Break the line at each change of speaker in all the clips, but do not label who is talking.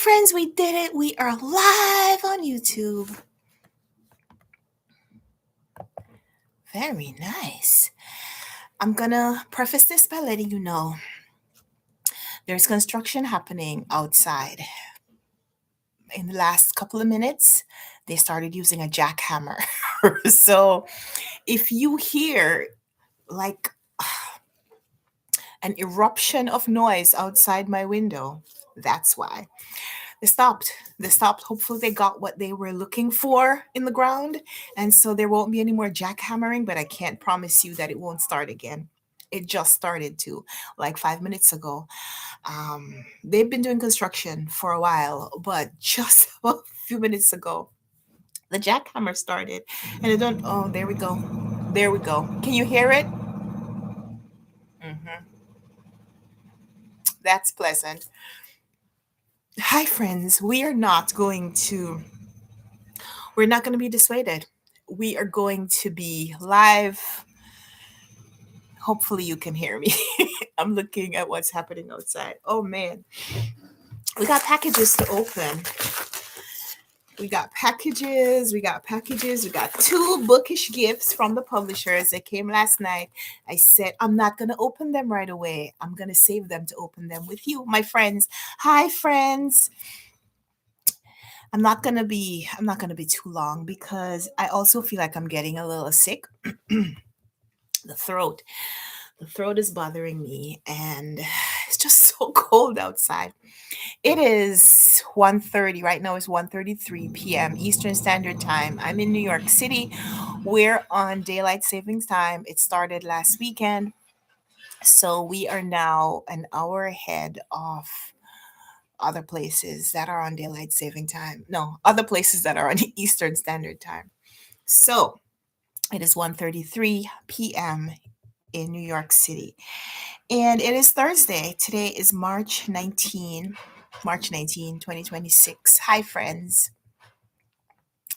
friends, we did it. We are live on YouTube. Very nice. I'm gonna preface this by letting you know there's construction happening outside. In the last couple of minutes, they started using a jackhammer. So if you hear like an eruption of noise outside my window, that's why. They stopped. They stopped. Hopefully, they got what they were looking for in the ground. And so there won't be any more jackhammering, but I can't promise you that it won't start again. It just started to like 5 minutes ago. They've been doing construction for a while, but just a few minutes ago, the jackhammer started. And I don't, oh, there we go. There we go. Can you hear it? Hmm. That's pleasant. Hi, friends. We're not going to be dissuaded. We are going to be live. Hopefully, you can hear me. I'm looking at what's happening outside. Oh, man. We got packages to open. We got packages. We got packages. We got two bookish gifts from the publishers that came last night. I said, I'm not going to open them right away. I'm going to save them to open them with you, my friends. Hi, friends. I'm not gonna be too long because I also feel like I'm getting a little sick. the throat. The throat is bothering me and it's just so cold outside. It is 1:30 right now. It's 1:33 p.m. Eastern Standard Time. I'm in New York City. We're on daylight savings time. It started last weekend. So we are now an hour ahead of other places that are on daylight saving time. No, other places that are on Eastern Standard Time. So it is 1:33 p.m. in New York City. And it is Thursday. Today is March 19, 2026. Hi, friends.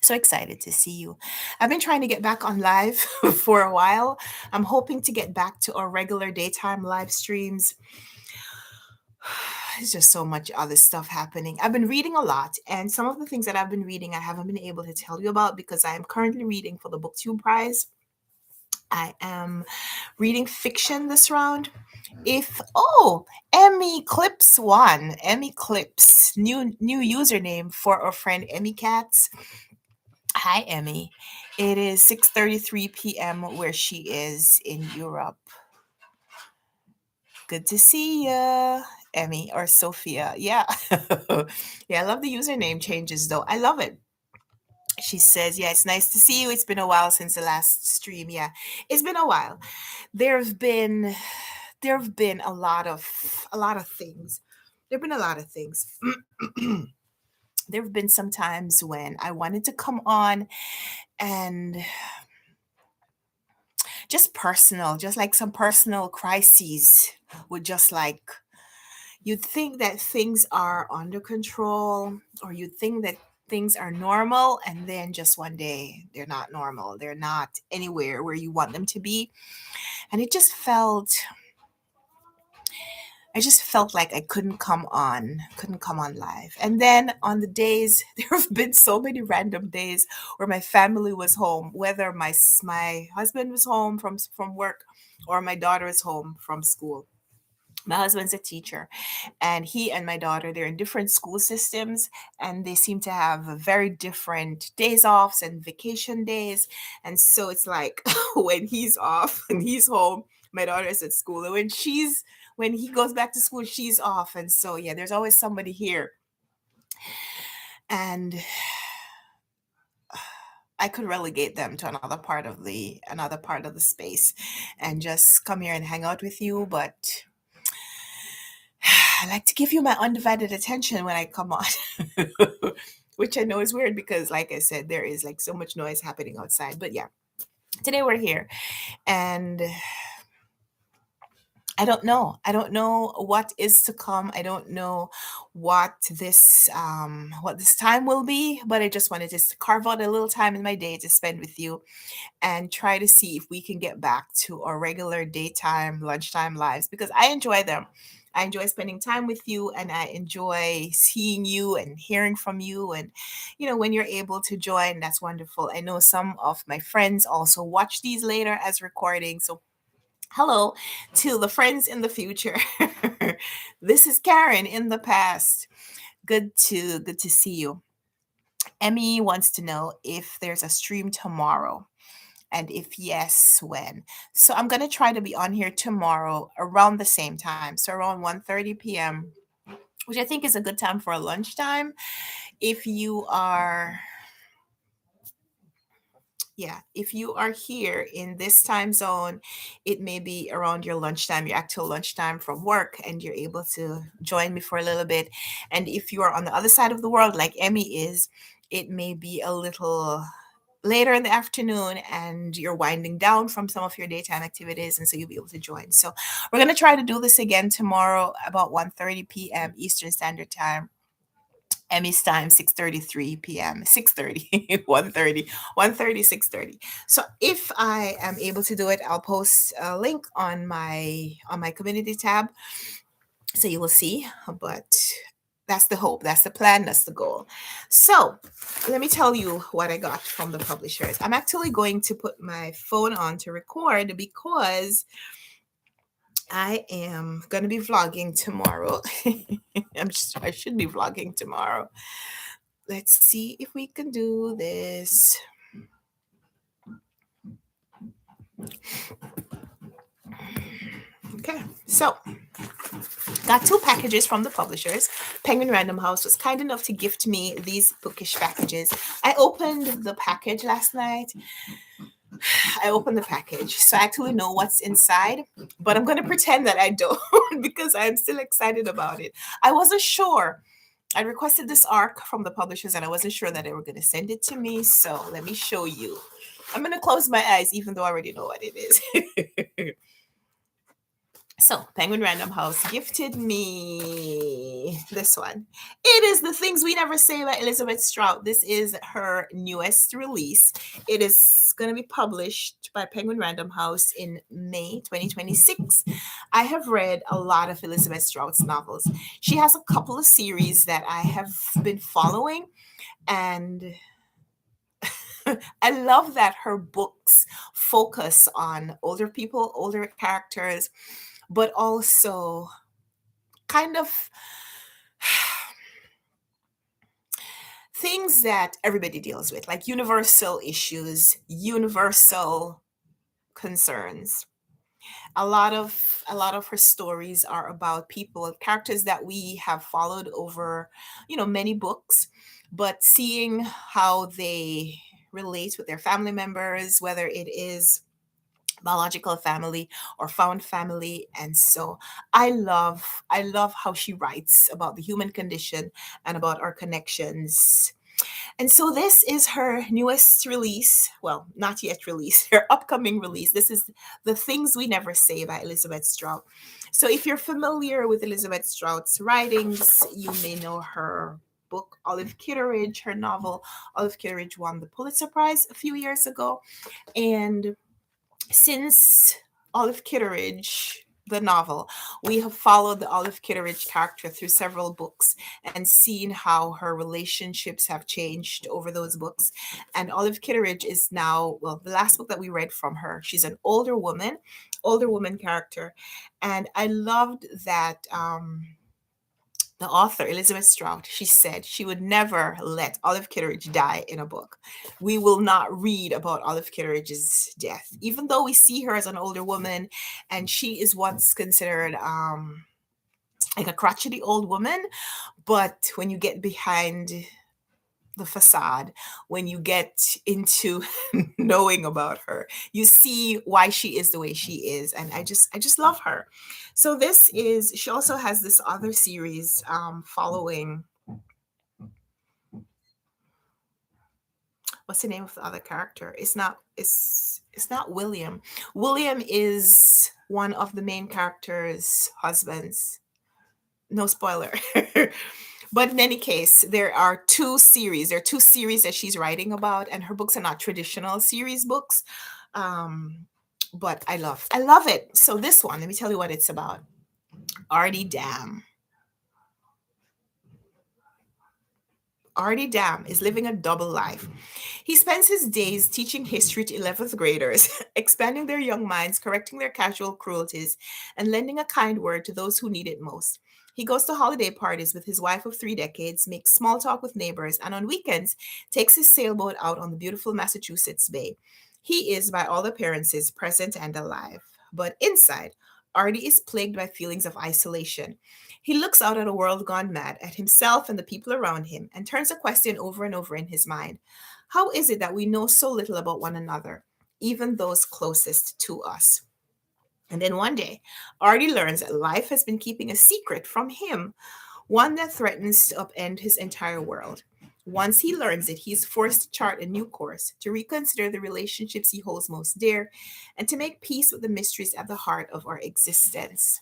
So excited to see you. I've been trying to get back on live for a while. I'm hoping to get back to our regular daytime live streams. There's just so much other stuff happening. I've been reading a lot, and some of the things that I've been reading, I haven't been able to tell you about because I am currently reading for the BookTube Prize. I am reading fiction this round. Emmy Clips won. Emmy Clips, new username for our friend Emmy Cats. Hi, Emmy. It is 6:33 p.m. where she is in Europe. Good to see ya, Emmy or Sophia. Yeah. Yeah, I love the username changes though. I love it. She says, yeah, it's nice to see you. It's been a while since the last stream. Yeah, it's been a while. There have been there have been a lot of things. There have been a lot of things. There have been some times when I wanted to come on and just like some personal crises would just like you'd think that things are under control or you'd think that things are normal and then just one day they're not normal. They're not anywhere where you want them to be. And I just felt like I couldn't come on live. And then on the days, there have been so many random days where my family was home, whether my husband was home from work or my daughter is home from school. My husband's a teacher, and he and my daughter, they're in different school systems, and they seem to have very different days offs and vacation days. And so it's like when he's off and he's home, my daughter is at school. And when he goes back to school, she's off. And so yeah, there's always somebody here. And I could relegate them to another part of the space and just come here and hang out with you, but I like to give you my undivided attention when I come on, which I know is weird because, like I said, there is like so much noise happening outside. But yeah, today we're here, and I don't know. I don't know what is to come. I don't know what this time will be. But I just wanted to carve out a little time in my day to spend with you and try to see if we can get back to our regular daytime lunchtime lives because I enjoy them. I enjoy spending time with you, and I enjoy seeing you and hearing from you. And, when you're able to join, that's wonderful. I know some of my friends also watch these later as recordings. So, hello to the friends in the future. This is Karen in the past. Good to see you. Emmy wants to know if there's a stream tomorrow, and if yes, when. So I'm going to try to be on here tomorrow around the same time, so around 1:30 p.m., which I think is a good time for a lunchtime. If you are Yeah, if you are here in this time zone, it may be around your lunchtime, your actual lunchtime from work, and you're able to join me for a little bit. And if you are on the other side of the world, like Emmy is, it may be a little later in the afternoon, and you're winding down from some of your daytime activities, and so you'll be able to join. So we're going to try to do this again tomorrow about 1:30 p.m. Eastern Standard Time. Emmy's time, 6:33 p.m. 6:30, 1:30, 1:30, 6:30. So if I am able to do it, I'll post a link on my community tab, so you will see. But that's the hope, that's the plan, that's the goal. So let me tell you what I got from the publishers. I'm actually going to put my phone on to record because I am going to be vlogging tomorrow. I should be vlogging tomorrow. Let's see if we can do this. Okay, so got two packages from the publishers. Penguin Random House was kind enough to gift me these bookish packages. I opened the package last night. I opened the package, so I actually know what's inside, but I'm going to pretend that I don't because I'm still excited about it. I wasn't sure. I requested this arc from the publishers, and I wasn't sure that they were going to send it to me. So let me show you. I'm going to close my eyes, even though I already know what it is. So, Penguin Random House gifted me this one. It is The Things We Never Say by Elizabeth Strout. This is her newest release. It is going to be published by Penguin Random House in May 2026. I have read a lot of Elizabeth Strout's novels. She has a couple of series that I have been following, and I love that her books focus on older people, older characters, but also kind of things that everybody deals with, like universal issues, universal concerns. A lot of her stories are about people, characters that we have followed over, many books, but seeing how they relate with their family members, whether it is biological family or found family. And so I love how she writes about the human condition and about our connections. And so this is her newest release. Well, not yet release, her upcoming release. This is The Things We Never Say by Elizabeth Strout. So if you're familiar with Elizabeth Strout's writings, you may know her book Olive Kitteridge. Her novel Olive Kitteridge won the Pulitzer Prize a few years ago. And since Olive Kitteridge, the novel, we have followed the Olive Kitteridge character through several books and seen how her relationships have changed over those books. And Olive Kitteridge is now, well, the last book that we read from her, she's an older woman character. And I loved that the author, Elizabeth Strout, she said she would never let Olive Kitteridge die in a book. We will not read about Olive Kitteridge's death, even though we see her as an older woman, and she is once considered like a crotchety old woman. But when you get behind the facade, when you get into knowing about her, you see why she is the way she is. And I just love her. So she also has this other series following, what's the name of the other character? It's not William. William is one of the main character's husbands. No spoiler. But in any case, there are two series. There are two series that she's writing about, and her books are not traditional series books. But I love it. So this one, let me tell you what it's about. Artie Dam. Artie Dam is living a double life. He spends his days teaching history to 11th graders, expanding their young minds, correcting their casual cruelties, and lending a kind word to those who need it most. He goes to holiday parties with his wife of 3 decades, makes small talk with neighbors, and on weekends takes his sailboat out on the beautiful Massachusetts Bay. He is, by all appearances, present and alive. But inside, Artie is plagued by feelings of isolation. He looks out at a world gone mad, at himself and the people around him, and turns a question over and over in his mind. How is it that we know so little about one another, even those closest to us? And then one day, Artie learns that life has been keeping a secret from him, one that threatens to upend his entire world. Once he learns it, he's forced to chart a new course, to reconsider the relationships he holds most dear, and to make peace with the mysteries at the heart of our existence.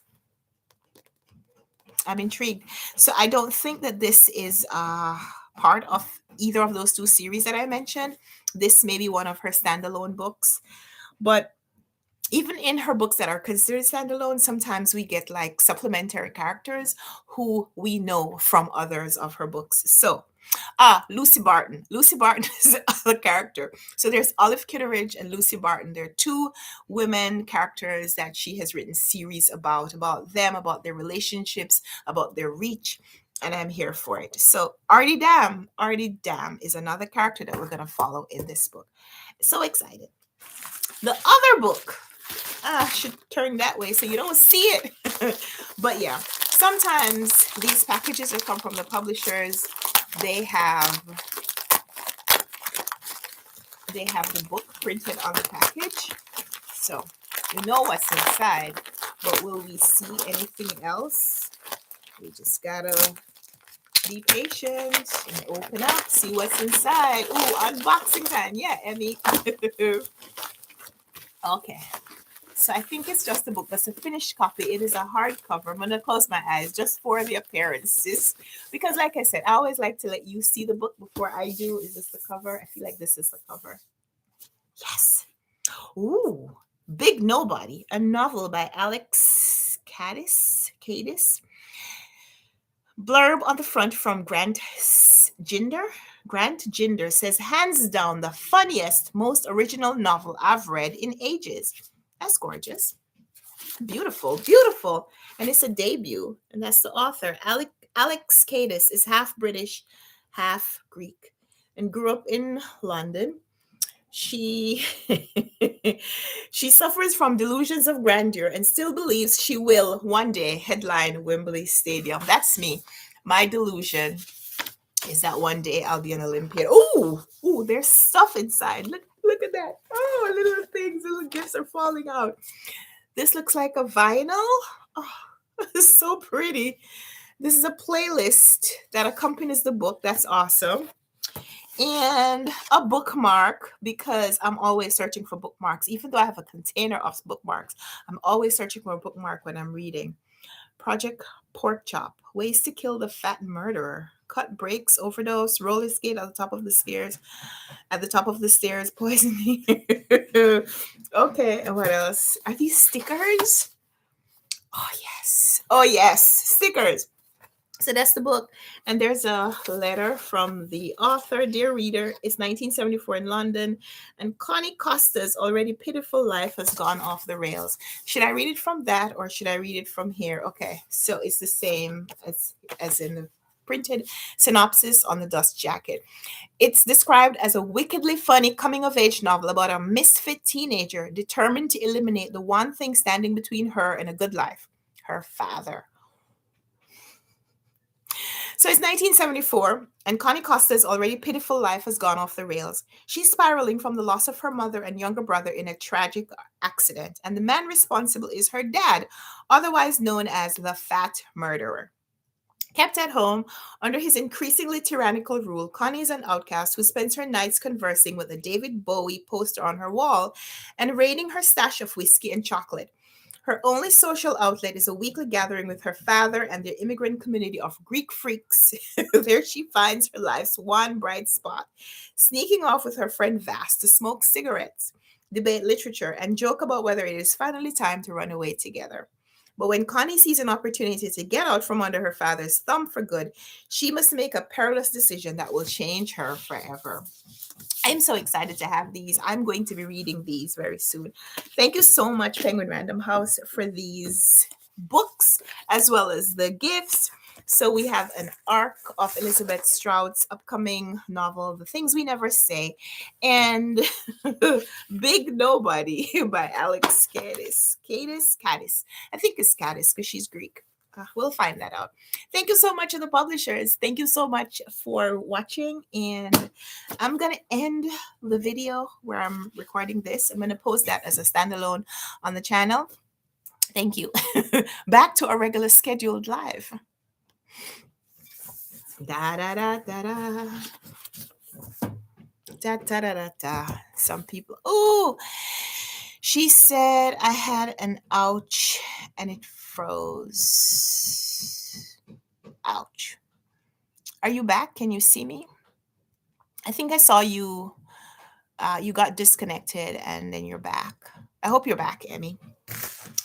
I'm intrigued. So I don't think that this is part of either of those two series that I mentioned. This may be one of her standalone books, but even in her books that are considered standalone, sometimes we get like supplementary characters who we know from others of her books. So, Lucy Barton. Lucy Barton is the other character. So there's Olive Kitteridge and Lucy Barton. They're two women characters that she has written series about them, about their relationships, about their reach. And I'm here for it. So Artie Dam is another character that we're gonna follow in this book. So excited. The other book should turn that way so you don't see it. But yeah, sometimes these packages that come from the publishers, they have the book printed on the package, so we know what's inside. But will we see anything else? We just gotta be patient and open up, see what's inside. Ooh, unboxing time. Yeah, Emmy. Okay. So I think it's just a book. That's a finished copy. It is a hardcover. I'm gonna close my eyes just for the appearances, because, like I said, I always like to let you see the book before I do. Is this the cover? I feel like this is the cover. Yes. Ooh, Big Nobody, a novel by Alex Cadiz. Blurb on the front from Ginder. Grant Ginder says, hands down, the funniest, most original novel I've read in ages. That's gorgeous. Beautiful, beautiful. And it's a debut. And that's the author. Alex Cadiz is half British, half Greek, and grew up in London. She she suffers from delusions of grandeur and still believes she will one day headline Wembley Stadium. That's me. My delusion is that one day I'll be an Olympian. Ooh, there's stuff inside. Look at that. Oh, little things, little gifts are falling out. This looks like a vinyl. Oh, it's so pretty. This is a playlist that accompanies the book. That's awesome. And a bookmark, because I'm always searching for bookmarks. Even though I have a container of bookmarks, I'm always searching for a bookmark when I'm reading. Project Pork Chop, ways to kill the fat murderer. Cut breaks, overdose, roller skate at the top of the stairs. At the top of the stairs, poisoning. Okay, and what else? Are these stickers? Oh yes. Oh yes, stickers. So that's the book. And there's a letter from the author. Dear reader, it's 1974 in London, and Connie Costa's already pitiful life has gone off the rails. Should I read it from that or should I read it from here? Okay, so it's the same as in the printed synopsis on the dust jacket. It's described as a wickedly funny coming of age novel about a misfit teenager determined to eliminate the one thing standing between her and a good life, her father. So it's 1974, and Connie Costa's already pitiful life has gone off the rails. She's spiraling from the loss of her mother and younger brother in a tragic accident, and the man responsible is her dad, otherwise known as the Fat Murderer. Kept at home under his increasingly tyrannical rule, Connie is an outcast who spends her nights conversing with a David Bowie poster on her wall and raiding her stash of whiskey and chocolate. Her only social outlet is a weekly gathering with her father and their immigrant community of Greek freaks. There she finds her life's one bright spot, sneaking off with her friend Vass to smoke cigarettes, debate literature, and joke about whether it is finally time to run away together. But when Connie sees an opportunity to get out from under her father's thumb for good, she must make a perilous decision that will change her forever. I'm so excited to have these. I'm going to be reading these very soon. Thank you so much, Penguin Random House, for these books as well as the gifts. So we have an arc of Elizabeth Strout's upcoming novel, The Things We Never Say, and Big Nobody by Alex Cadis. Cadis. I think it's Cadis because she's Greek. We'll find that out. Thank you so much to the publishers. Thank you so much for watching. And I'm going to end the video where I'm recording this. I'm going to post that as a standalone on the channel. Thank you. Back to our regular scheduled live. Da da da da da. Da da da da da. Some people. Oh, she said I had an ouch and it froze. Ouch. Are you back? Can you see me? I think I saw you. You got disconnected and then you're back. I hope you're back, Emmy.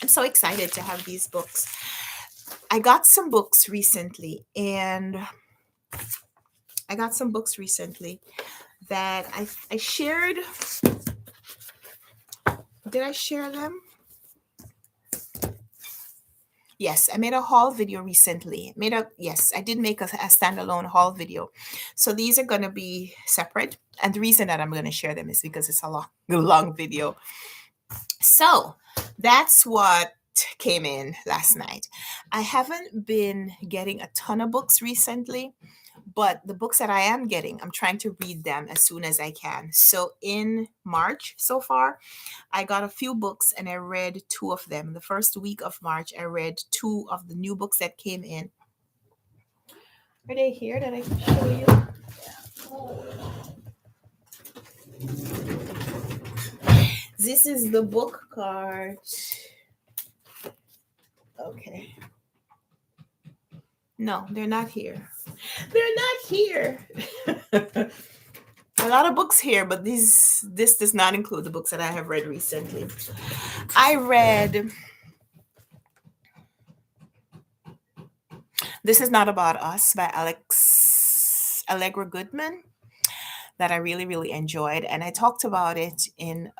I'm so excited to have these books. I got some books recently, and that I shared. Did I share them? Yes, I made a haul video recently. Yes, I did make a standalone haul video. So these are going to be separate. And the reason that I'm going to share them is because it's a long video. So that's what came in last night. I haven't been getting a ton of books recently, but the books that I am getting, I'm trying to read them as soon as I can. So in March so far, I got a few books and I read 2 of them. The first week of March, I read 2 of the new books that came in. Are they here that I can show you? This is the book card. Okay. No, they're not here. They're not here. A lot of books here, but this does not include the books that I have read recently. I read This Is Not About Us by Allegra Goodman that I really, really enjoyed. And I talked about it in,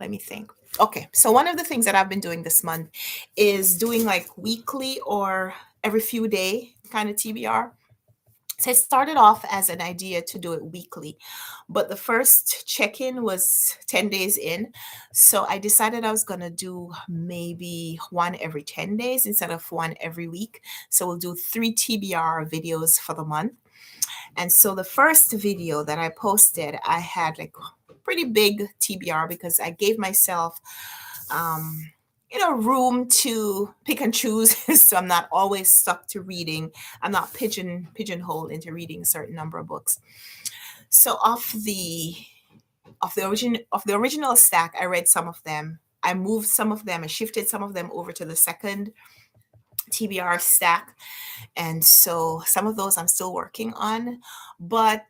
let me think. Okay, so one of the things that I've been doing this month is doing like weekly or every few day kind of TBR. So it started off as an idea to do it weekly, but the first check-in was 10 days in. So I decided I was going to do maybe 1 every 10 days instead of 1 every week. So we'll do 3 TBR videos for the month. And so the first video that I posted, I had like pretty big TBR because I gave myself room to pick and choose. So I'm not always stuck to reading. I'm not pigeonholed into reading a certain number of books. So of the original stack, I read some of them. I moved some of them. I shifted some of them over to the second TBR stack. And so some of those I'm still working on, but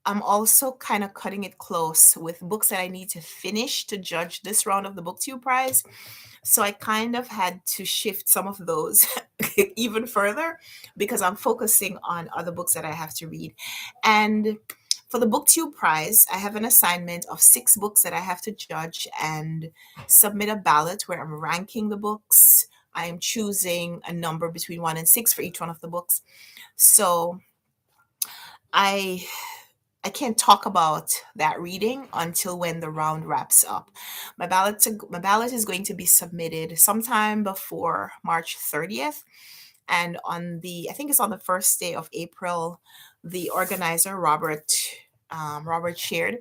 I'm also kind of cutting it close with books that I need to finish to judge this round of the BookTube prize. So I kind of had to shift some of those even further because I'm focusing on other books that I have to read. And for the BookTube prize, I have an assignment of 6 books that I have to judge and submit a ballot where I'm ranking the books. I am choosing a number between 1 and 6 for each one of the books. So I can't talk about that reading until when the round wraps up. My ballot is going to be submitted sometime before March 30th. And I think it's on the first day of April, the organizer, Robert shared.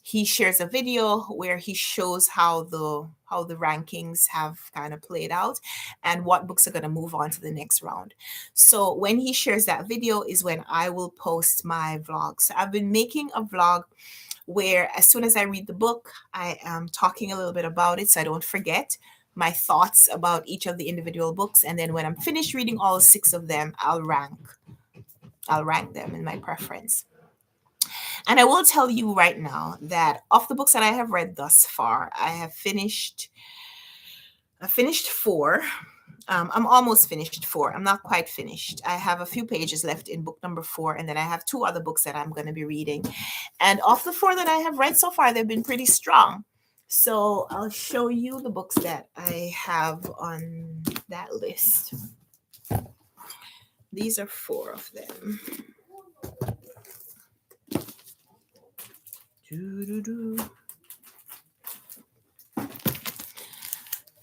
He shares a video where he shows how the rankings have kind of played out and what books are going to move on to the next round. So when he shares that video is when I will post my vlog. So I've been making a vlog where as soon as I read the book, I am talking a little bit about it so I don't forget my thoughts about each of the individual books. And then when I'm finished reading all 6 of them, I'll rank them in my preference. And I will tell you right now that of the books that I have read thus far, I finished four. I'm almost finished four. I'm not quite finished. I have a few pages left in book number four, and then I have two other books that I'm going to be reading. And of the four that I have read so far, they've been pretty strong. So I'll show you the books that I have on that list. These are four of them. Doo-doo-doo.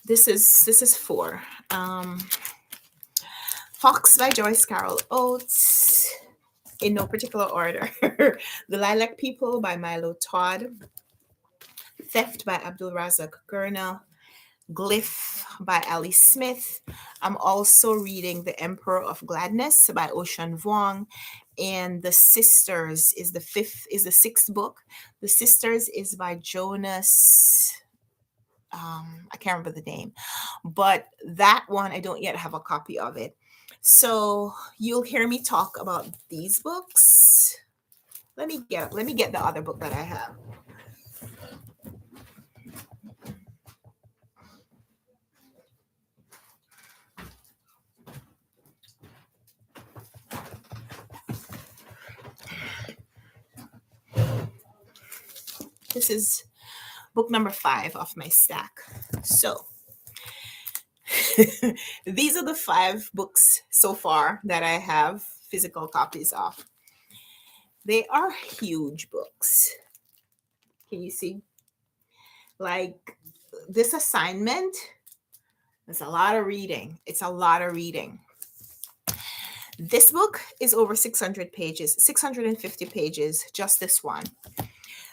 This is four. Fox by Joyce Carol Oates, in no particular order. The Lilac People by Milo Todd. Theft by Abdul Razak Gurnah. Glyph by Ali Smith. I'm also reading The Emperor of Gladness by Ocean Vuong. And The Sisters is the sixth book. The Sisters is by Jonas. I can't remember the name, but that one I don't yet have a copy of it. So you'll hear me talk about these books. Let me get the other book that I have. This is book number 5 of my stack. So these are the 5 books so far that I have physical copies of. They are huge books. Can you see? Like this assignment, it's a lot of reading. It's a lot of reading. This book is over 600 pages, 650 pages, just this one.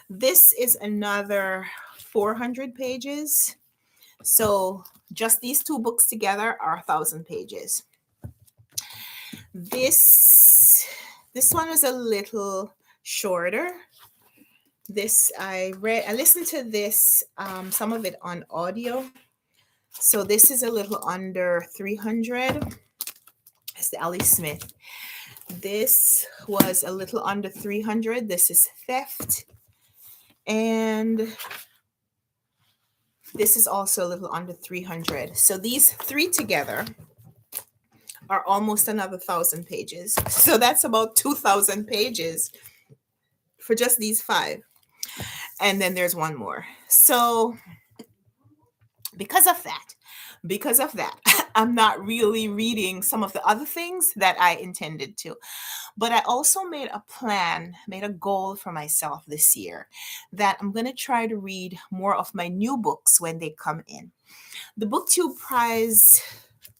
This is another 400 pages. So just these two books together are 1,000 pages. This one is a little shorter. I listened to this, some of it on audio. So this is a little under 300. It's the Ali Smith. This was a little under 300. This is Theft. And this is also a little under 300. So these three together are almost another 1,000 pages. So that's about 2,000 pages for just these 5. And then there's one more. So because of that, I'm not really reading some of the other things that I intended to. But I also made a goal for myself this year that I'm going to try to read more of my new books when they come in. The BookTube Prize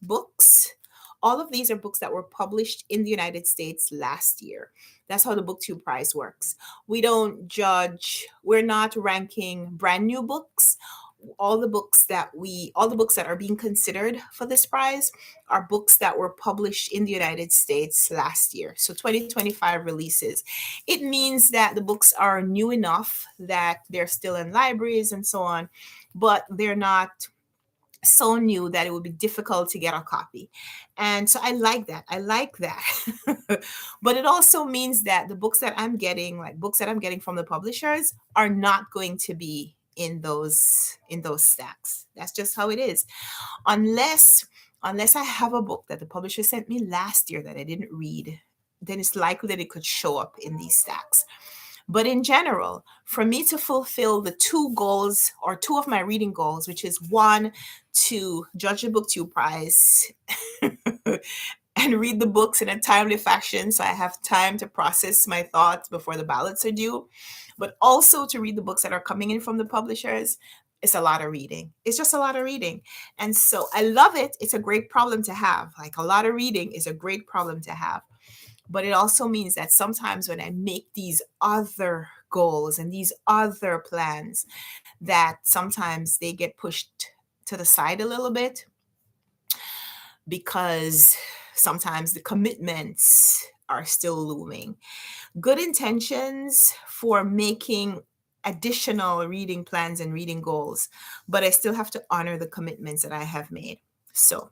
books, all of these are books that were published in the United States last year. That's how the BookTube Prize works. We don't judge, we're not ranking brand new books. All the books that are being considered for this prize are books that were published in the United States last year. So 2025 releases. It means that the books are new enough that they're still in libraries and so on, but they're not so new that it would be difficult to get a copy. And so I like that. But it also means that the books that I'm getting, like books that I'm getting from the publishers, are not going to be in those stacks. That's just how it is. Unless I have a book that the publisher sent me last year that I didn't read, then it's likely that it could show up in these stacks. But in general, for me to fulfill the two of my reading goals, which is one, to judge the BookTube Prize and read the books in a timely fashion so I have time to process my thoughts before the ballots are due, but also to read the books that are coming in from the publishers. It's a lot of reading. It's just a lot of reading. And so I love it. It's a great problem to have. Like, a lot of reading is a great problem to have. But it also means that sometimes when I make these other goals and these other plans, that sometimes they get pushed to the side a little bit, because sometimes the commitments are still looming. Good intentions for making additional reading plans and reading goals, but I still have to honor the commitments that I have made. So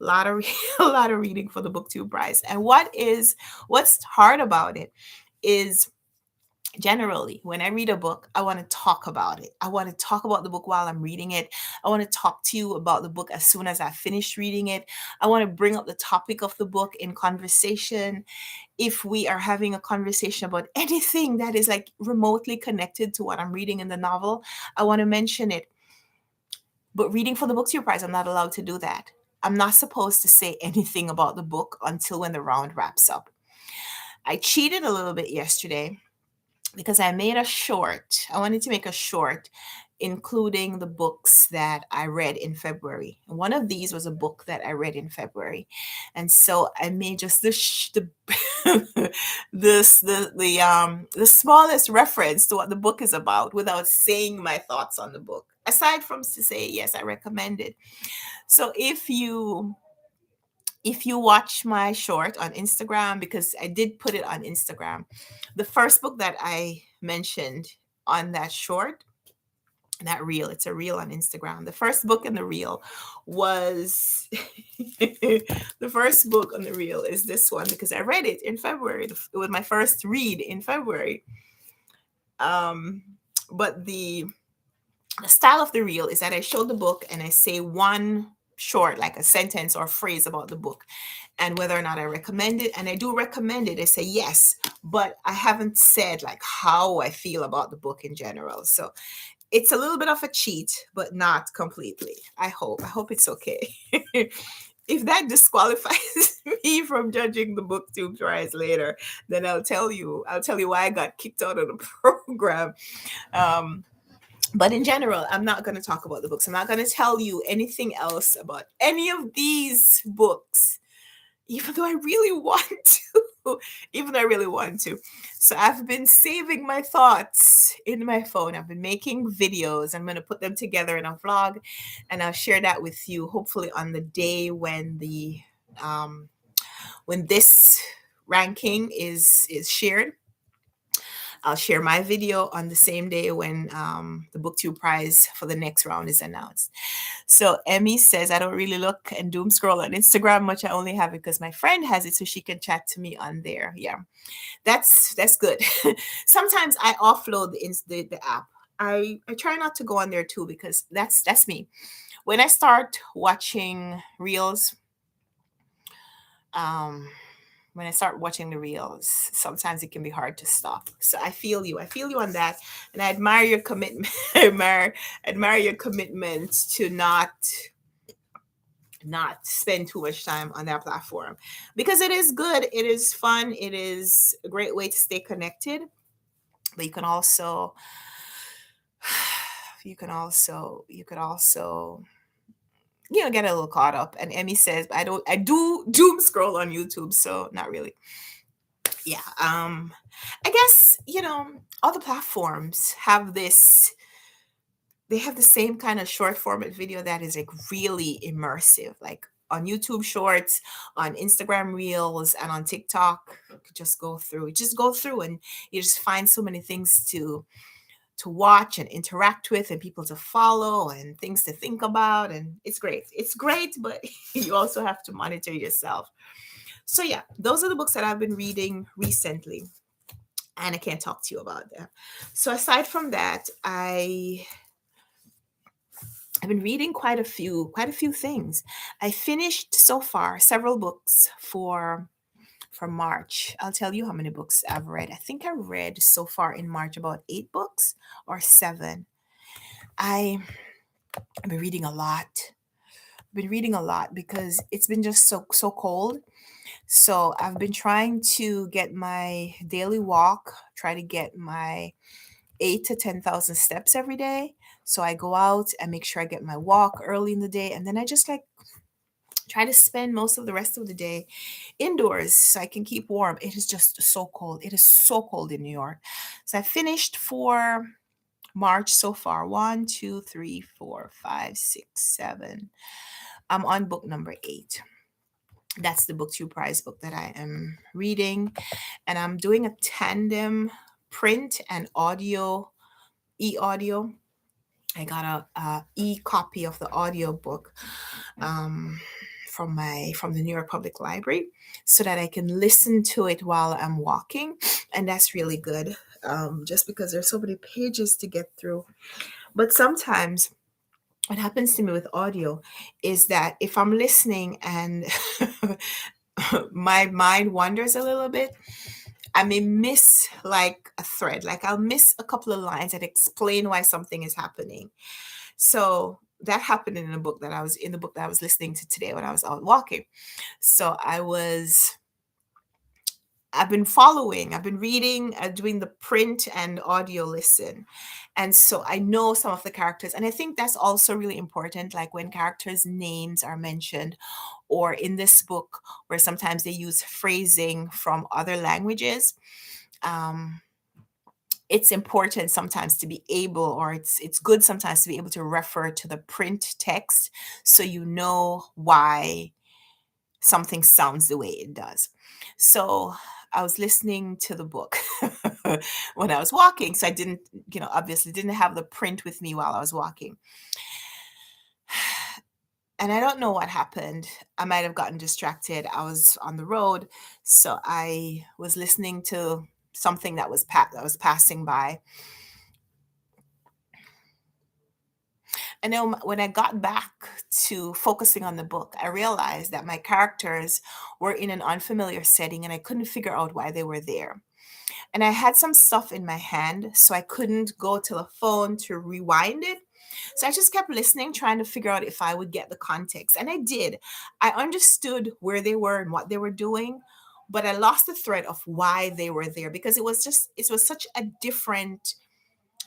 a lot of a lot of reading for the BookTube Prize. And what's hard about it is Generally, when I read a book, I want to talk about it. I want to talk about the book while I'm reading it. I want to talk to you about the book as soon as I finish reading it. I want to bring up the topic of the book in conversation. If we are having a conversation about anything that is like remotely connected to what I'm reading in the novel, I want to mention it. But reading for the Book Prize, I'm not allowed to do that. I'm not supposed to say anything about the book until when the round wraps up. I cheated a little bit yesterday because I made a short. I wanted to make a short including the books that I read in February. And one of these was a book that I read in February. And so I made just the the smallest reference to what the book is about without saying my thoughts on the book. Aside from to say yes, I recommend it. So if you watch my short on Instagram, because I did put it on Instagram, the first book that I mentioned on that short, that reel, it's a reel on Instagram. The first book in the reel was the first book on the reel is this one because I read it in February. It was my first read in February. But the style of the reel is that I show the book and I say one short, like a sentence or phrase about the book and whether or not I recommend it. And I do recommend it. I say yes, but I haven't said like how I feel about the book in general. So it's a little bit of a cheat, but not completely. I hope. I hope it's okay. If that disqualifies me from judging the booktube prize later, then I'll tell you. I'll tell you why I got kicked out of the program. Um, but in general, I'm not going to talk about the books. I'm not going to tell you anything else about any of these books, even though I really want to. Even though I really want to. So I've been saving my thoughts in my phone. I've been making videos. I'm going to put them together in a vlog, and I'll share that with you. Hopefully on the day um, when this ranking is shared. I'll share my video on the same day when the BookTube prize for the next round is announced. So Emmy says, I don't really look and doom scroll on Instagram much. I only have it because my friend has it so she can chat to me on there. Yeah, that's good. Sometimes I offload the app. I try not to go on there too because that's me. When I start watching reels, um, when I start watching the reels, sometimes it can be hard to stop. So I feel you. I feel you on that. And I admire your commitment. I admire your commitment to not spend too much time on that platform because it is good. It is fun. It is a great way to stay connected. But you could also get a little caught up. And Emmy says, I do doom scroll on YouTube, so not really. Yeah. I guess, all the platforms have this they have the same kind of short format video that is like really immersive. Like on YouTube Shorts, on Instagram Reels, and on TikTok, you could just go through and you just find so many things to watch and interact with and people to follow and things to think about, and it's great, but you also have to monitor yourself. So yeah, those are the books that I've been reading recently, and I can't talk to you about them. So aside from that, I've been reading quite a few things. I finished so far several books for March. I'll tell you how many books I've read. I think I read so far in March about 8 books or 7. I've been reading a lot. I've been reading a lot because it's been just so cold. So I've been trying to get my daily walk, try to get my 8 to 10,000 steps every day. So I go out and make sure I get my walk early in the day, and then I just like try to spend most of the rest of the day indoors so I can keep warm. It is just so cold. It is so cold in New York. So I finished for March so far. 1, 2, 3, 4, 5, 6, 7. I'm on book number 8. That's the BookTube Prize book that I am reading. And I'm doing a tandem print and e-audio. I got a e-copy of the audio book from the New York Public Library so that I can listen to it while I'm walking, and that's really good. just because there's so many pages to get through. But sometimes what happens to me with audio is that if I'm listening and my mind wanders a little bit, I may miss like a thread. Like I'll miss a couple of lines that explain why something is happening. So that happened in the book that I was listening to today when I was out walking. So I've been reading, doing the print and audio listen. And so I know some of the characters. And I think that's also really important. Like when characters' names are mentioned, or in this book, where sometimes they use phrasing from other languages. Um, it's important sometimes to be able, or it's good sometimes to be able to refer to the print text so you know why something sounds the way it does. So I was listening to the book when I was walking. So I didn't, obviously didn't have the print with me while I was walking. And I don't know what happened. I might have gotten distracted. I was on the road. So I was listening to something that was passing by. And then when I got back to focusing on the book, I realized that my characters were in an unfamiliar setting and I couldn't figure out why they were there. And I had some stuff in my hand, so I couldn't go to the phone to rewind it. So I just kept listening, trying to figure out if I would get the context. And I did. I understood where they were and what they were doing, but I lost the thread of why they were there because it was such a different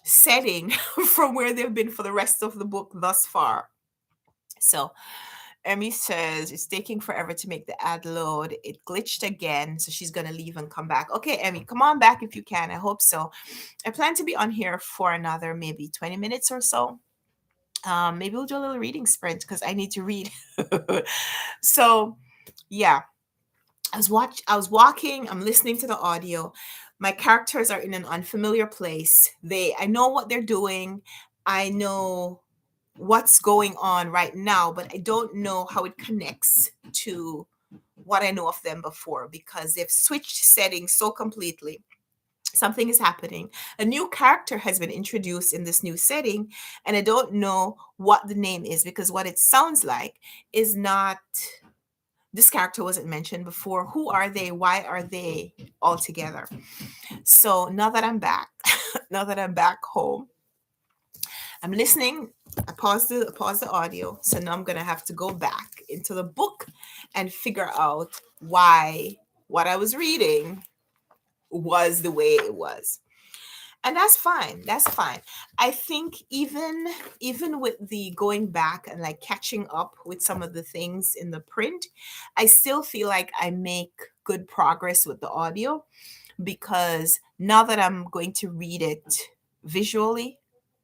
setting from where they've been for the rest of the book thus far. So Emmy says it's taking forever to make the ad load. It glitched again, so she's gonna leave and come back. Okay, Emmy, come on back if you can. I hope so. I plan to be on here for another maybe 20 minutes or so. Maybe we'll do a little reading sprint because I need to read. So yeah, I was walking, I'm listening to the audio. My characters are in an unfamiliar place. I know what they're doing. I know what's going on right now, but I don't know how it connects to what I know of them before because they've switched settings so completely. Something is happening. A new character has been introduced in this new setting, and I don't know what the name is because what it sounds like is not, this character wasn't mentioned before. Who are they? Why are they all together? So now that I'm back, now that I'm back home, I'm listening. I paused the audio. So now I'm gonna have to go back into the book and figure out why what I was reading was the way it was. And that's fine. That's fine. I think even with the going back and like catching up with some of the things in the print, I still feel like I make good progress with the audio because now that I'm going to read it visually,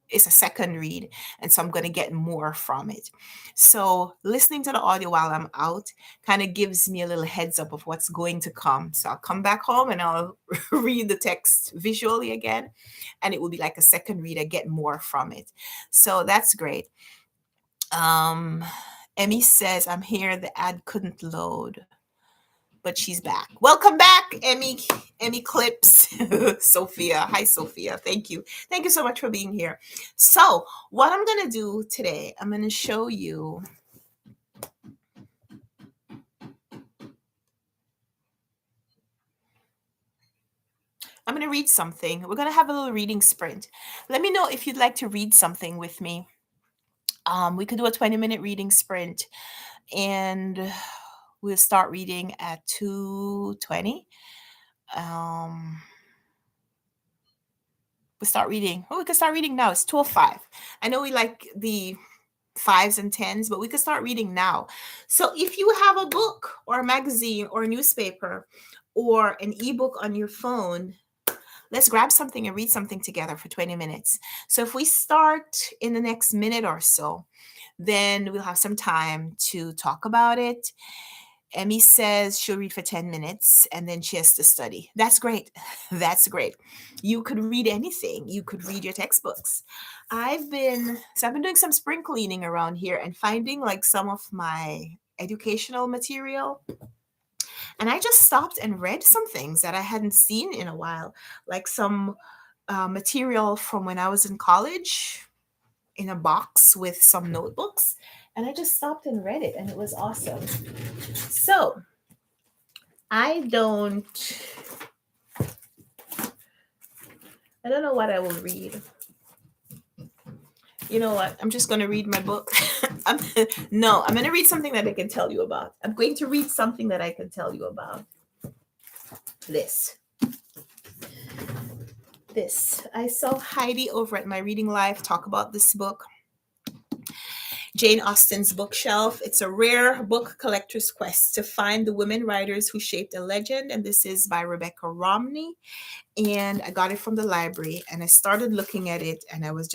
it's a second read, and so I'm going to get more from it. So listening to the audio while I'm out kind of gives me a little heads up of what's going to come. So I'll come back home and I'll read the text visually again, and it will be like a second read. I get more from it. So that's great. um Emmy says I'm here, the ad couldn't load, but she's back. Welcome back, Emmy Clips. Sophia. Hi, Sophia. Thank you. Thank you so much for being here. So, what I'm going to do today, I'm going to show you. I'm going to read something. We're going to have a little reading sprint. Let me know if you'd like to read something with me. We could do a 20-minute reading sprint, and we'll start reading at 2:20. We start reading. Well, we can start reading now. It's 2:05. I know we like the fives and tens, but we could start reading now. So if you have a book or a magazine or a newspaper or an ebook on your phone, let's grab something and read something together for 20 minutes. So if we start in the next minute or so, then we'll have some time to talk about it. Emmy says she'll read for 10 minutes and then she has to study. That's great. That's great. You could read anything. You could read your textbooks. I've been doing some spring cleaning around here and finding like some of my educational material. And I just stopped and read some things that I hadn't seen in a while, like some material from when I was in college in a box with some notebooks. And I just stopped and read it, and it was awesome. So I don't, I don't know what I will read. You know what? I'm just going to read my book. I'm, no, I'm going to read something that I can tell you about. I'm going to read something that I can tell you about. This. This. I saw Heidi over at my reading live talk about this book, Jane Austen's Bookshelf. It's a rare book collector's quest to find the women writers who shaped a legend. And this is by Rebecca Romney. And I got it from the library and I started looking at it and I was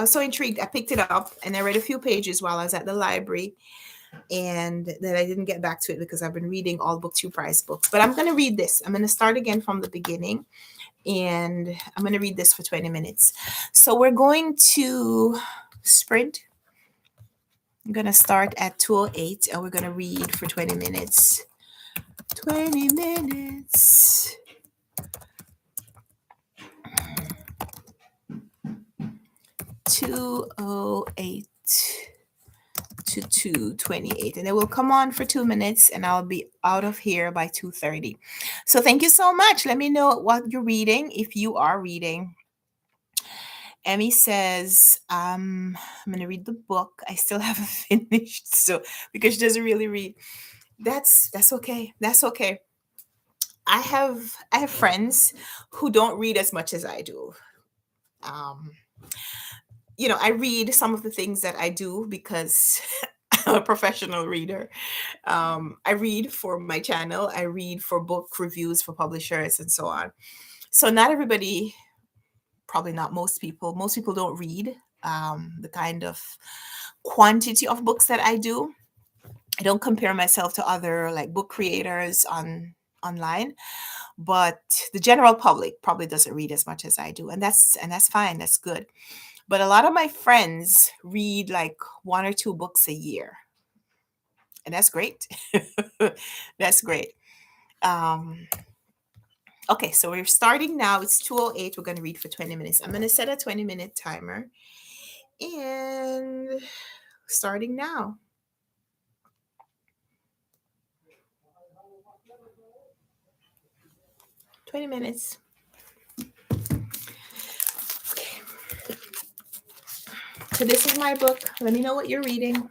so intrigued. I picked it up and I read a few pages while I was at the library, and then I didn't get back to it because I've been reading all Books You Prize books. But I'm going to read this. I'm going to start again from the beginning, and I'm going to read this for 20 minutes. So we're going to sprint. I'm going to start at 2:08 and we're going to read for 20 minutes. 20 minutes. 2:08 to 2:28, and it will come on for 2 minutes and I'll be out of here by 2:30. So thank you so much. Let me know what you're reading if you are reading. Emmy says, I'm gonna read the book. I still haven't finished, so because she doesn't really read. That's okay. That's okay. I have friends who don't read as much as I do. Um, I read some of the things that I do because I'm a professional reader. I read for my channel, I read for book reviews for publishers and so on. So, not everybody, probably not most people don't read the kind of quantity of books that I do. I don't compare myself to other like book creators online, but the general public probably doesn't read as much as I do, and that's fine. That's good. But a lot of my friends read like one or two books a year, and that's great. That's great. Um, okay, so we're starting now. It's 2:08. We're going to read for 20 minutes. I'm going to set a 20-minute timer and starting now. 20 minutes. Okay. So this is my book. Let me know what you're reading.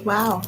Wow.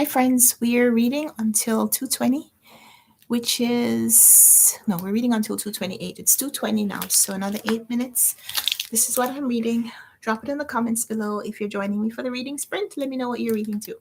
Hi, friends. We're reading until 2:20, which is no, we're reading until 2:28. It's 2:20 now, so another 8 minutes. This is what I'm reading. Drop it in the comments below. If you're joining me for the reading sprint, let me know what you're reading too.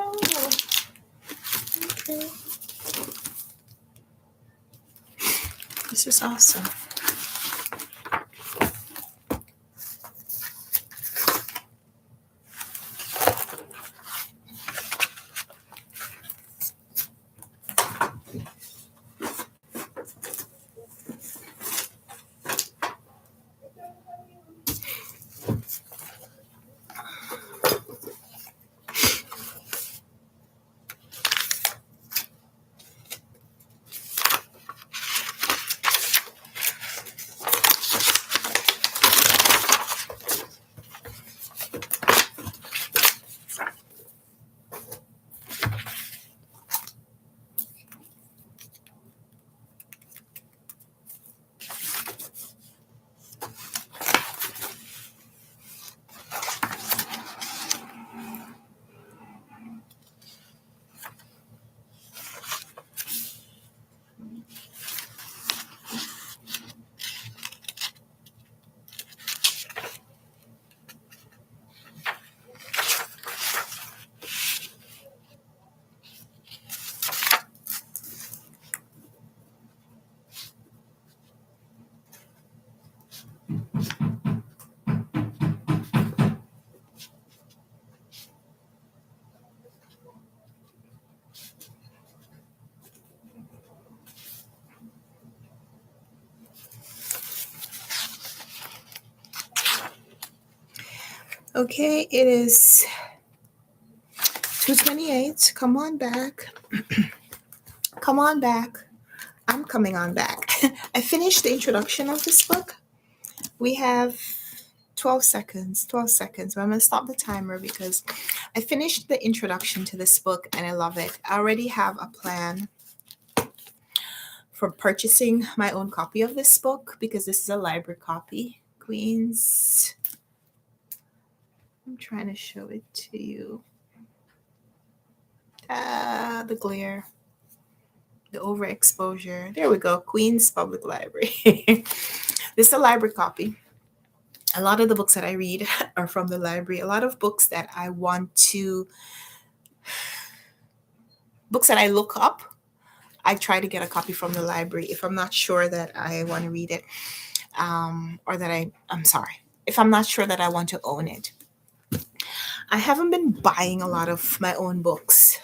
Oh, okay. This is awesome. Okay, it is 2:28. Come on back. Come on back. I'm coming on back. I finished the introduction of this book. We have 12 seconds. 12 seconds. But I'm going to stop the timer because I finished the introduction to this book and I love it. I already have a plan for purchasing my own copy of this book because this is a library copy. Queens. I'm trying to show it to you. The glare. The overexposure. There we go. Queens Public Library. This is a library copy. A lot of the books that I read are from the library. A lot of books that I look up, I try to get a copy from the library if I'm not sure that I want to read it, or that I'm sorry, if I'm not sure that I want to own it. I haven't been buying a lot of my own books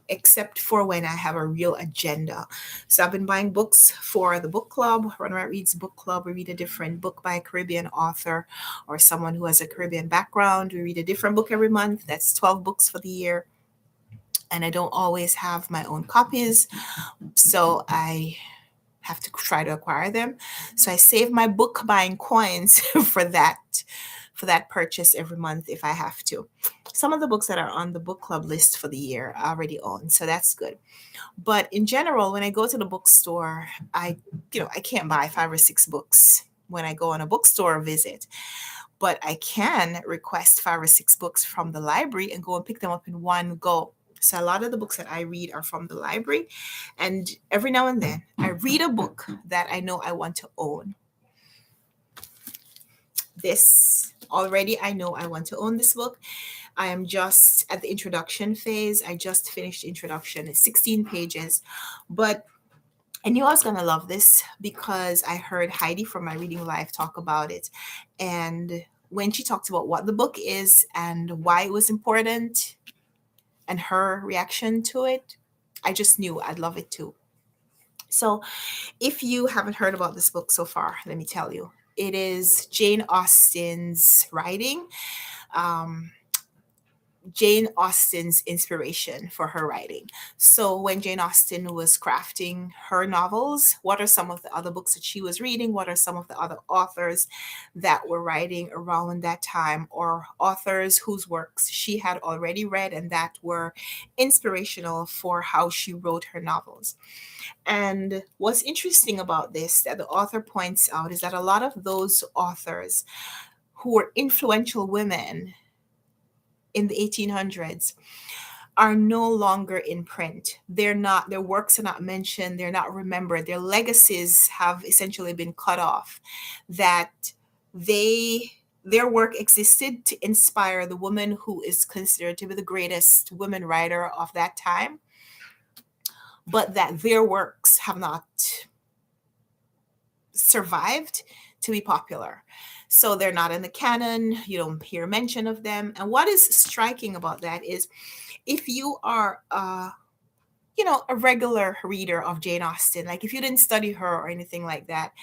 except for when I have a real agenda. So I've been buying books for the book club. Runwright Reads Book Club. We read a different book by a Caribbean author or someone who has a Caribbean background. We read a different book every month. That's 12 books for the year. And I don't always have my own copies, so I have to try to acquire them. So I save my book buying coins for that purchase every month if I have to. Some of the books that are on the book club list for the year I already own, so that's good. But in general, when I go to the bookstore, I can't buy 5 or 6 books when I go on a bookstore visit, but I can request 5 or 6 books from the library and go and pick them up in one go. So a lot of the books that I read are from the library, and every now and then I read a book that I know I want to own. This already, I know I want to own this book. I am just at the introduction phase. I just finished introduction. It's 16 pages, but I knew I was going to love this because I heard Heidi from My Reading Life talk about it. And when she talked about what the book is and why it was important and her reaction to it, I just knew I'd love it too. So, if you haven't heard about this book so far, let me tell you. It is Jane Austen's writing. Um, Jane Austen's inspiration for her writing. So, when Jane Austen was crafting her novels, what are some of the other books that she was reading? What are some of the other authors that were writing around that time, or authors whose works she had already read and that were inspirational for how she wrote her novels? And what's interesting about this, that the author points out, is that a lot of those authors who were influential women in the 1800s are no longer in print. They're not, their works are not mentioned, they're not remembered. Their legacies have essentially been cut off. That they their work existed to inspire the woman who is considered to be the greatest woman writer of that time, but that their works have not survived to be popular. So they're not in the canon, you don't hear mention of them. And what is striking about that is, if you are a regular reader of Jane Austen, like if you didn't study her or anything like that,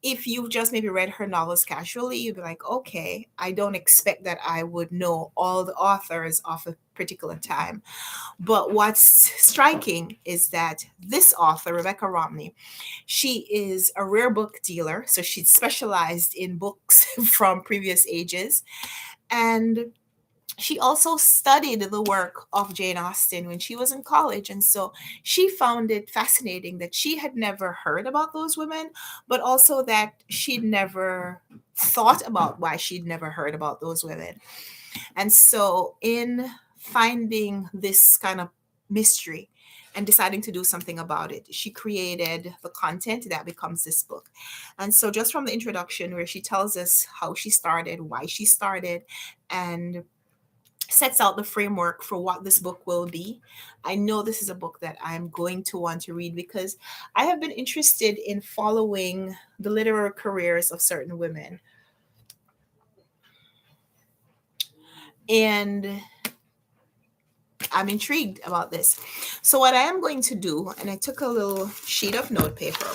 if you've just maybe read her novels casually, you'd be like, okay, I don't expect that I would know all the authors of a particular time. But what's striking is that this author, Rebecca Romney, she is a rare book dealer. So she's specialized in books from previous ages. And she also studied the work of Jane Austen when she was in college. And so she found it fascinating that she had never heard about those women, but also that she'd never thought about why she'd never heard about those women. And so, in finding this kind of mystery and deciding to do something about it, she created the content that becomes this book. And so, just from the introduction, where she tells us how she started, why she started, and sets out the framework for what this book will be, I know this is a book that I'm going to want to read because I have been interested in following the literary careers of certain women. And I'm intrigued about this. So, what I am going to do, and I took a little sheet of note paper,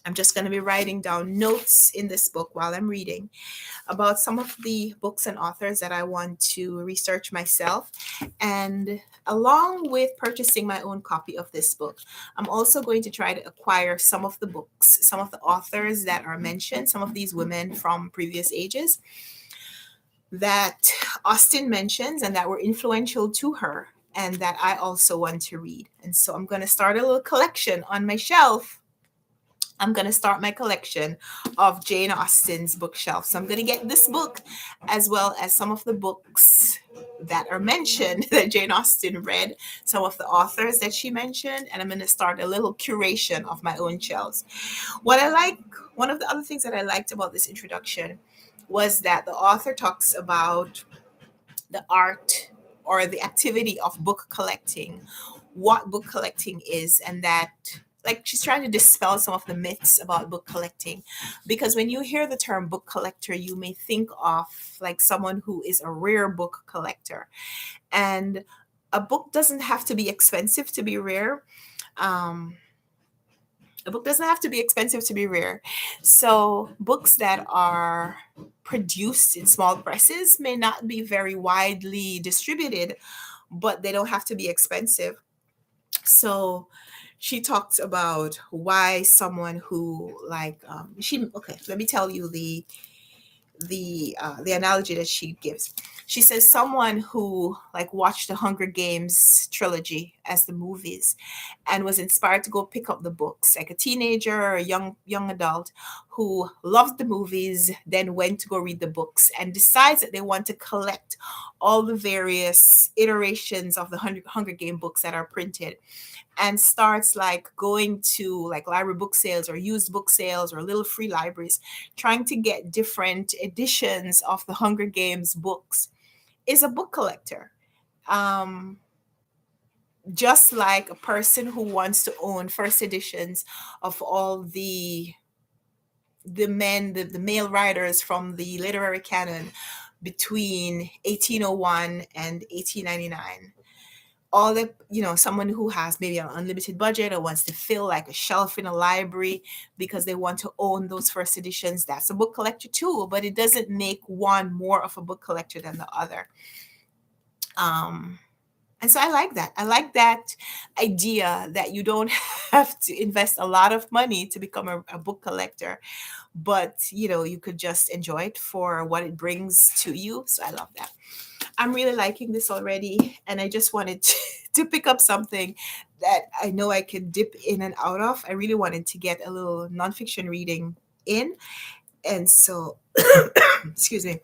I'm just going to be writing down notes in this book while I'm reading about some of the books and authors that I want to research myself. And along with purchasing my own copy of this book, I'm also going to try to acquire some of the books, some of the authors that are mentioned, some of these women from previous ages that Austen mentions and that were influential to her and that I also want to read. And so I'm going to start a little collection on my shelf. I'm going to start my collection of Jane Austen's bookshelf. So I'm going to get this book as well as some of the books that are mentioned that Jane Austen read, some of the authors that she mentioned, and I'm going to start a little curation of my own shelves. What I like, one of the other things that I liked about this introduction was that the author talks about the art or the activity of book collecting, what book collecting is, and that, like, she's trying to dispel some of the myths about book collecting. Because when you hear the term book collector, you may think of like someone who is a rare book collector. And a book doesn't have to be expensive to be rare. Um, a book doesn't have to be expensive to be rare. So, books that are produced in small presses may not be very widely distributed, but they don't have to be expensive. So, she talks about why someone who okay, let me tell you the analogy that she gives. She says someone who like watched the Hunger Games trilogy as the movies and was inspired to go pick up the books, like a teenager or a young adult who loved the movies, then went to go read the books and decides that they want to collect all the various iterations of the Hunger Game books that are printed, and starts like going to like library book sales or used book sales or little free libraries trying to get different editions of the Hunger Games books, is a book collector. um just like a person who wants to own first editions of all the male writers from the literary canon between 1801 and 1899. All the, someone who has maybe an unlimited budget or wants to fill like a shelf in a library because they want to own those first editions, that's a book collector too, but it doesn't make one more of a book collector than the other. And so I like that. I like that idea that you don't have to invest a lot of money to become a book collector, but you could just enjoy it for what it brings to you. So I love that. I'm really liking this already, and I just wanted to pick up something that I know I can dip in and out of. I really wanted to get a little nonfiction reading in, and so excuse me,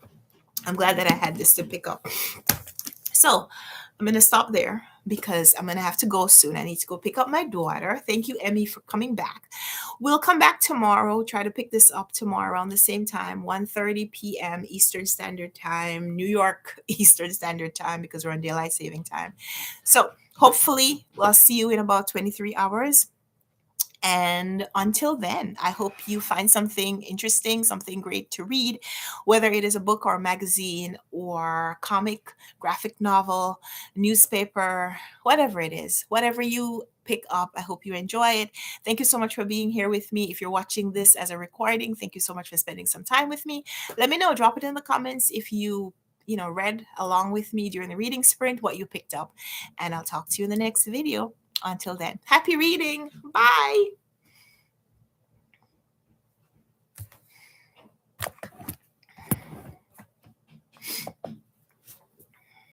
I'm glad that I had this to pick up. So I'm going to stop there because I'm going to have to go soon. I need to go pick up my daughter. Thank you, Emmy, for coming back. We'll come back tomorrow, try to pick this up tomorrow around the same time, 1:30 p.m. Eastern Standard Time, New York Eastern Standard Time, because we're on daylight saving time. So hopefully we'll see you in about 23 hours. And until then, I hope you find something interesting, something great to read, whether it is a book or a magazine or comic, graphic novel, newspaper, whatever it is, whatever you pick up, I hope you enjoy it. Thank you so much for being here with me. If you're watching this as a recording, thank you so much for spending some time with me. Let me know, drop it in the comments if you read along with me during the reading sprint, what you picked up, and I'll talk to you in the next video. Until then, happy reading. Bye.